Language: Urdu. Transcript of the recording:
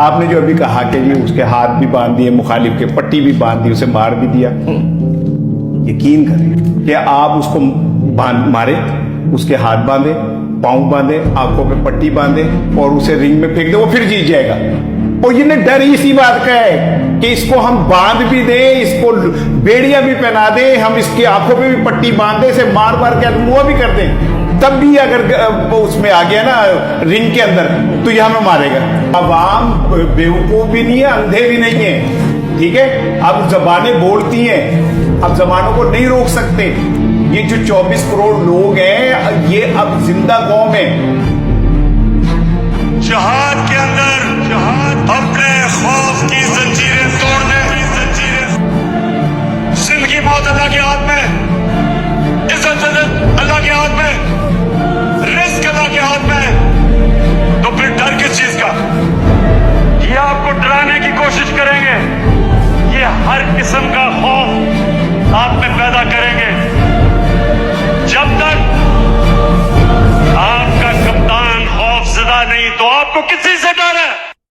آپ نے جو ابھی کہا کہ جی اس کے ہاتھ بھی باندھ دیے، مخالف کے پٹی بھی باندھ دی، اسے مار بھی دیا، یقین کریں کہ آپ اس کو مارے، اس کے ہاتھ باندھے، پاؤں باندھے، آنکھوں پہ پٹی باندھے اور اسے رنگ میں پھینک دے، وہ پھر جیت جائے گا۔ اور یہ ڈر اسی بات کا ہے کہ اس کو ہم باندھ بھی دیں، اس کو بیڑیاں بھی پہنا دیں، ہم اس کی آنکھوں پہ بھی پٹی باندھ دیں، اسے مار مار کے منہ بھی کر دیں، تب بھی اگر اس میں آ گیا نا رنگ کے اندر تو یہ ہمیں مارے گا۔ عوام بیوقوف بھی نہیں ہے، اندھے بھی نہیں ہے، ٹھیک ہے؟ اب زبانیں بولتی ہیں، اب زبانوں کو نہیں روک سکتے۔ یہ جو 24 کروڑ لوگ ہیں یہ اب زندہ قوم ہے۔ جہاد کے اندر اپنے خوف کی زنجیریں توڑنے، زندگی موت اللہ کے ہاتھ میں، عزت اللہ کے ہاتھ میں، رزق اللہ کے ہاتھ میں، تو پھر ڈر کس چیز کا؟ یہ آپ کو ڈرانے کی کوشش کریں گے، یہ ہر قسم کا خوف آپ میں پیدا کریں گے۔